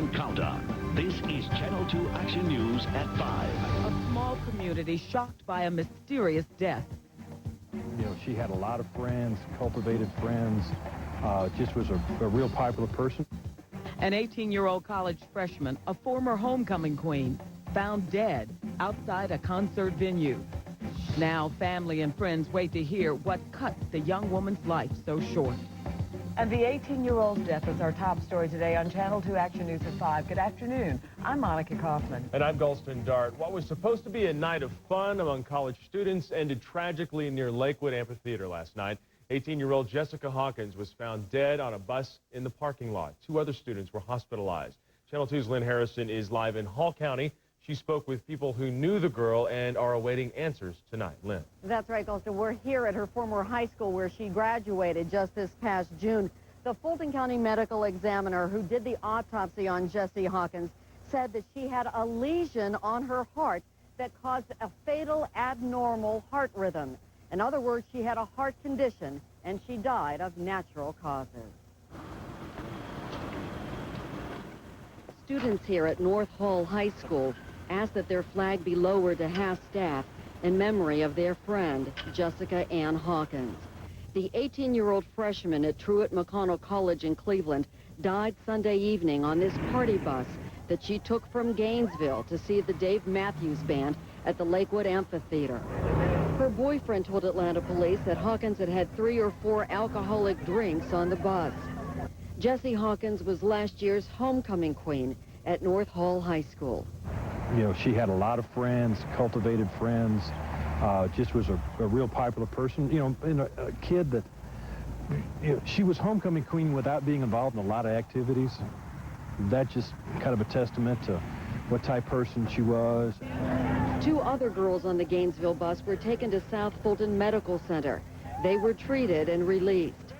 Don't count on. This is Channel 2 Action News at 5. A small community shocked by a mysterious death. You know, she had a lot of friends, cultivated friends, just was a real popular person. An 18-year-old college freshman, a former homecoming queen, found dead outside a concert venue. Now family and friends wait to hear what cut the young woman's life so short. And the 18-year-old's death is our top story today on Channel 2 Action News at 5. Good afternoon. I'm Monica Kaufman. And I'm Gulston Dart. What was supposed to be a night of fun among college students ended tragically near Lakewood Amphitheater last night. 18-year-old Jessica Hawkins was found dead on a bus in the parking lot. 2 other students were hospitalized. Channel 2's Lynn Harrison is live in Hall County. She spoke with people who knew the girl and are awaiting answers tonight. Lynn. That's right, Gulston. We're here at her former high school where she graduated just this past June. The Fulton County medical examiner who did the autopsy on Jessie Hawkins said that she had a lesion on her heart that caused a fatal abnormal heart rhythm. In other words, she had a heart condition and she died of natural causes. Students here at North Hall High School asked that their flag be lowered to half-staff in memory of their friend, Jessica Ann Hawkins. The 18-year-old freshman at Truett McConnell College in Cleveland died Sunday evening on this party bus that she took from Gainesville to see the Dave Matthews Band at the Lakewood Amphitheater. Her boyfriend told Atlanta police that Hawkins had had 3 or 4 alcoholic drinks on the bus. Jessie Hawkins was last year's homecoming queen at North Hall High School. You know, she had a lot of friends, cultivated friends, just was a real popular person. You know, and a kid that, you know, she was homecoming queen without being involved in a lot of activities. That's just kind of a testament to what type of person she was. 2 other girls on the Gainesville bus were taken to South Fulton Medical Center. They were treated and released.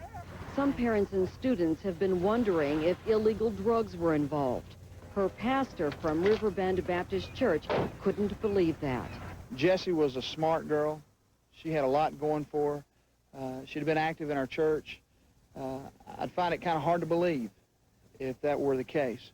Some parents and students have been wondering if illegal drugs were involved. Her pastor from Riverbend Baptist Church couldn't believe that. Jessie was a smart girl. She had a lot going for her. She'd have been active in our church. I'd find it kind of hard to believe if that were the case.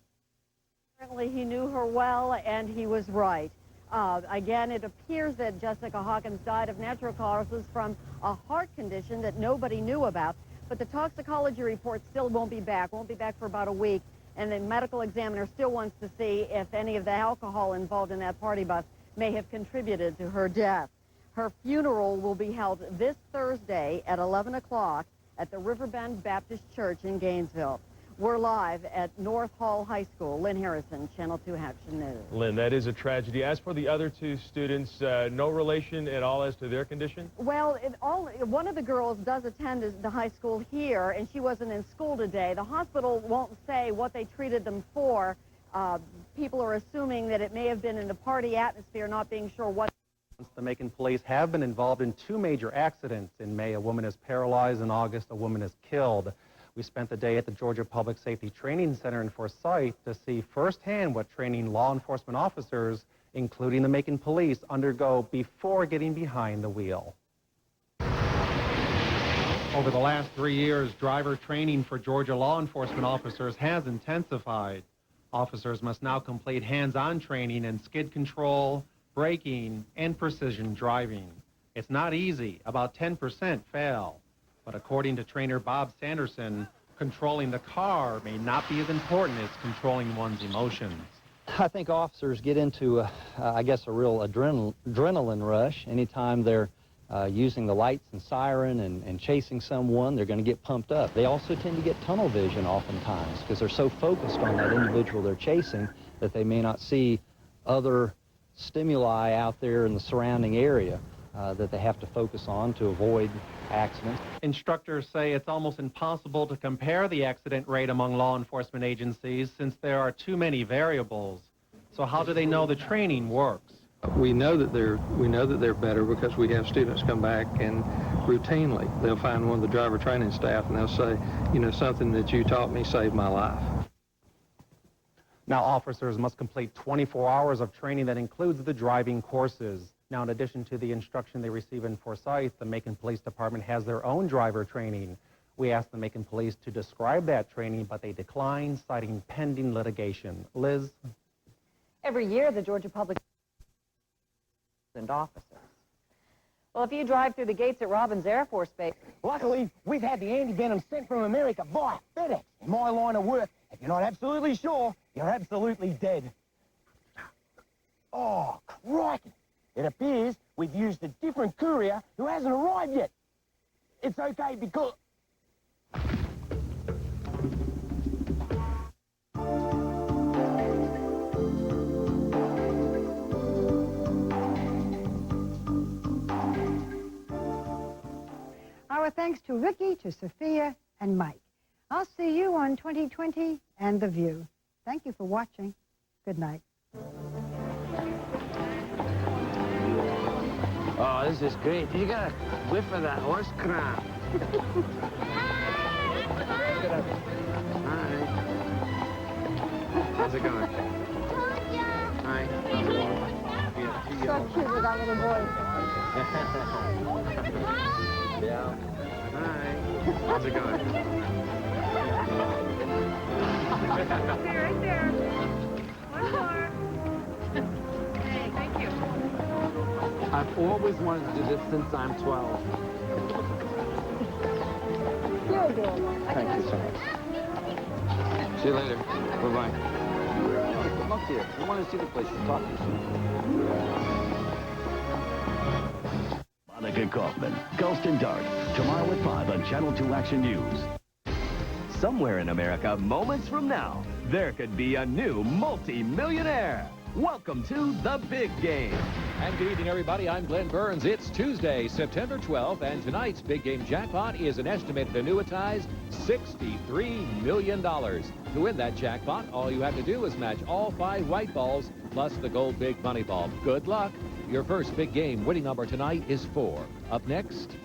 Apparently he knew her well, and he was right. Again, it appears that Jessica Hawkins died of natural causes from a heart condition that nobody knew about, but the toxicology report still won't be back for about a week, and the medical examiner still wants to see if any of the alcohol involved in that party bus may have contributed to her death. Her funeral will be held this Thursday at 11 o'clock at the Riverbend Baptist Church in Gainesville. We're live at North Hall High School. Lynn Harrison, Channel 2 Action News. Lynn, that is a tragedy. As for the other 2 students, no relation at all as to their condition? Well, one of the girls does attend the high school here, and she wasn't in school today. The hospital won't say what they treated them for. People are assuming that it may have been in a party atmosphere, not being sure what. The Macon police have been involved in 2 major accidents. In May, a woman is paralyzed. In August, a woman is killed. We spent the day at the Georgia Public Safety Training Center in Forsyth to see firsthand what training law enforcement officers, including the Macon police, undergo before getting behind the wheel. Over the last 3 years, driver training for Georgia law enforcement officers has intensified. Officers must now complete hands-on training in skid control, braking, and precision driving. It's not easy. About 10% fail. But according to trainer Bob Sanderson, controlling the car may not be as important as controlling one's emotions. I think officers get into, I guess, a real adrenaline rush. Anytime they're using the lights and siren and chasing someone, they're going to get pumped up. They also tend to get tunnel vision oftentimes because they're so focused on that individual they're chasing that they may not see other stimuli out there in the surrounding area that they have to focus on to avoid accidents. Instructors say it's almost impossible to compare the accident rate among law enforcement agencies since there are too many variables. So how do they know the training works? We know that they're better because we have students come back and routinely they'll find one of the driver training staff and they'll say, you know, something that you taught me saved my life. Now officers must complete 24 hours of training that includes the driving courses. Now, in addition to the instruction they receive in Forsyth, the Macon Police Department has their own driver training. We asked the Macon police to describe that training, but they declined, citing pending litigation. Liz? Every year, the Georgia Public and officers. Well, if you drive through the gates at Robins Air Force Base... Luckily, we've had the anti-venom sent from America by FedEx. In my line of work, if you're not absolutely sure, you're absolutely dead. Oh, crikey. It appears we've used a different courier who hasn't arrived yet. It's okay because... Our thanks to Ricky, to Sophia, and Mike. I'll see you on 2020 and The View. Thank you for watching. Good night. Oh, this is great. You got a whiff of that horse crap. Hi. How's it going? Hi. So cute with that little boy. Yeah. Hi. How's it going? Right there. One more. Hey, thank you. I've always wanted to do this since I'm 12. You're adorable. Thank you so much. See you later. Bye-bye. Good luck to you. I want to see the place. Talk to you soon. Monica Kaufman, Ghost and Dark, tomorrow at 5 on Channel 2 Action News. Somewhere in America, moments from now, there could be a new multi-millionaire. Welcome to The Big Game. And good evening, everybody. I'm Glenn Burns. It's Tuesday, September 12th, and tonight's Big Game jackpot is an estimated annuitized $63 million. To win that jackpot, all you have to do is match all 5 white balls plus the gold big money ball. Good luck. Your first Big Game winning number tonight is 4. Up next,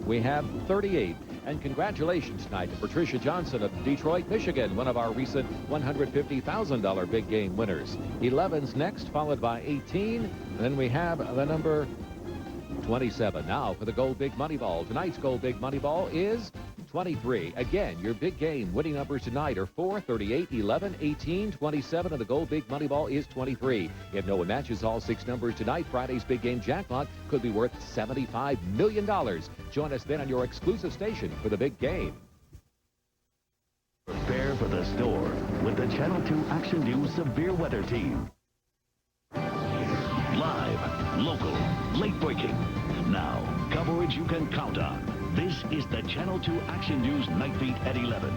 we have 38. And congratulations tonight to Patricia Johnson of Detroit, Michigan, one of our recent $150,000 Big Game winners. 11's next, followed by 18. Then we have the number 27. Now for the Gold Big Money Ball. Tonight's Gold Big Money Ball is 23. Again, your Big Game winning numbers tonight are 4, 38, 11, 18, 27, and the Gold Big Money Ball is 23. If no one matches all 6 numbers tonight, Friday's Big Game jackpot could be worth $75 million. Join us then on your exclusive station for the Big Game. Prepare for the storm with the Channel 2 Action News Severe Weather Team. Live, local, late-breaking. Now, coverage you can count on. This is the Channel 2 Action News Night Beat at 11.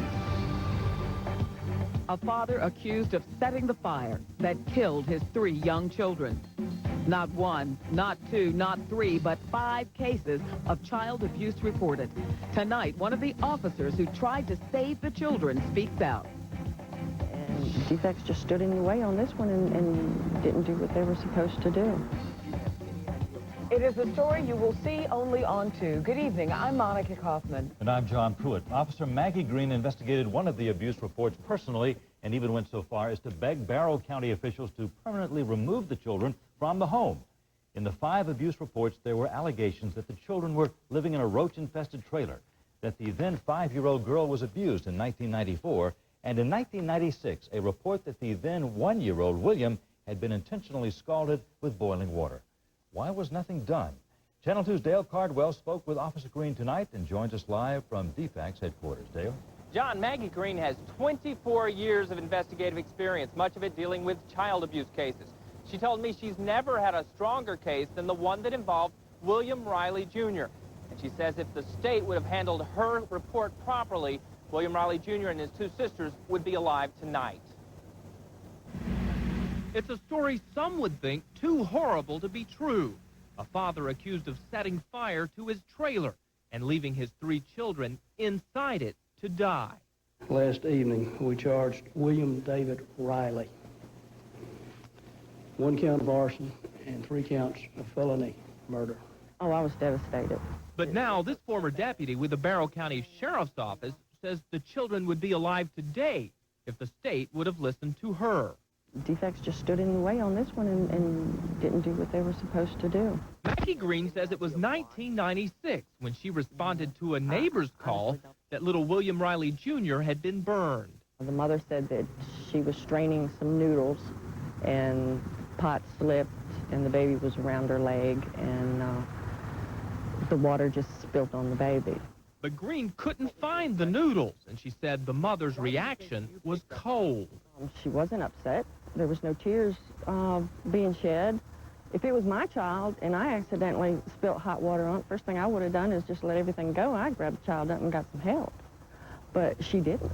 A father accused of setting the fire that killed his 3 young children. Not 1, not 2, not 3, but 5 cases of child abuse reported. Tonight, one of the officers who tried to save the children speaks out. And defects just stood in the way on this one and didn't do what they were supposed to do. It is a story you will see only on 2. Good evening. I'm Monica Kaufman. And I'm John Pruitt. Officer Maggie Green investigated one of the abuse reports personally and even went so far as to beg Barrow County officials to permanently remove the children from the home. In the 5 abuse reports, there were allegations that the children were living in a roach-infested trailer, that the then 5-year-old girl was abused in 1994, and in 1996, a report that the then 1-year-old William had been intentionally scalded with boiling water. Why was nothing done? Channel 2's Dale Cardwell spoke with Officer Green tonight and joins us live from DFAC's headquarters. Dale? John, Maggie Green has 24 years of investigative experience, much of it dealing with child abuse cases. She told me she's never had a stronger case than the one that involved William Riley, Jr. And she says if the state would have handled her report properly, William Riley, Jr. and his 2 sisters would be alive tonight. It's a story some would think too horrible to be true. A father accused of setting fire to his trailer and leaving his 3 children inside it to die. Last evening, we charged William David Riley. 1 count of arson and 3 counts of felony murder. Oh, I was devastated. But now this former deputy with the Barrow County Sheriff's Office says the children would be alive today if the state would have listened to her. Defects just stood in the way on this one and didn't do what they were supposed to do. Maggie Green says it was 1996 when she responded to a neighbor's call that little William Riley Jr. had been burned. The mother said that she was straining some noodles and pot slipped and the baby was around her leg and the water just spilled on the baby. But Green couldn't find the noodles, and she said the mother's reaction was cold. She wasn't upset. There was no tears being shed. If it was my child and I accidentally spilt hot water on it, first thing I would have done is just let everything go. I grabbed the child up and got some help. But she didn't.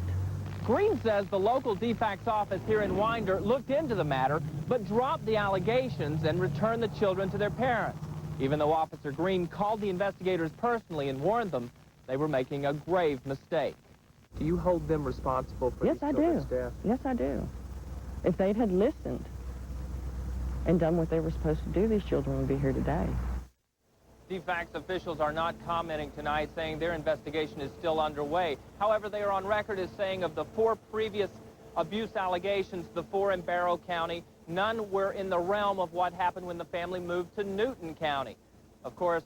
Green says the local DFACS office here in Winder looked into the matter, but dropped the allegations and returned the children to their parents. Even though Officer Green called the investigators personally and warned them they were making a grave mistake. Do you hold them responsible for Yes, I do. Yes, I do. If they had listened and done what they were supposed to do, these children would be here today. DFACS officials are not commenting tonight, saying their investigation is still underway. However, they are on record as saying of the 4 previous abuse allegations, the 4 in Barrow County, none were in the realm of what happened when the family moved to Newton County. Of course,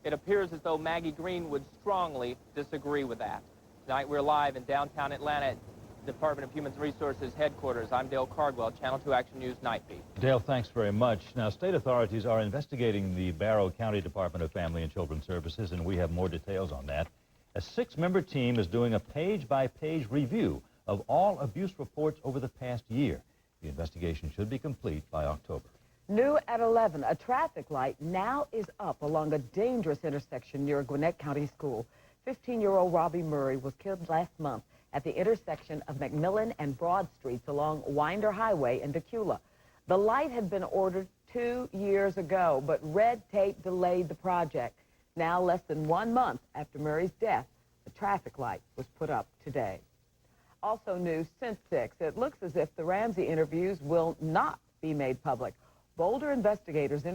it appears as though Maggie Green would strongly disagree with that. Tonight, we're live in downtown Atlanta at Department of Human Resources headquarters. I'm Dale Cardwell, Channel 2 Action News Night Beat. Dale, thanks very much. Now, state authorities are investigating the Barrow County Department of Family and Children's Services, and we have more details on that. A 6-member team is doing a page-by-page review of all abuse reports over the past year. The investigation should be complete by October. New at 11, a traffic light now is up along a dangerous intersection near Gwinnett County School. 15-year-old Robbie Murray was killed last month at the intersection of McMillan and Broad Streets along Winder Highway in Decula. The light had been ordered 2 years ago, but red tape delayed the project. Now, less than 1 month after Murray's death, the traffic light was put up today. Also new since 6, it looks as if the Ramsey interviews will not be made public. Boulder investigators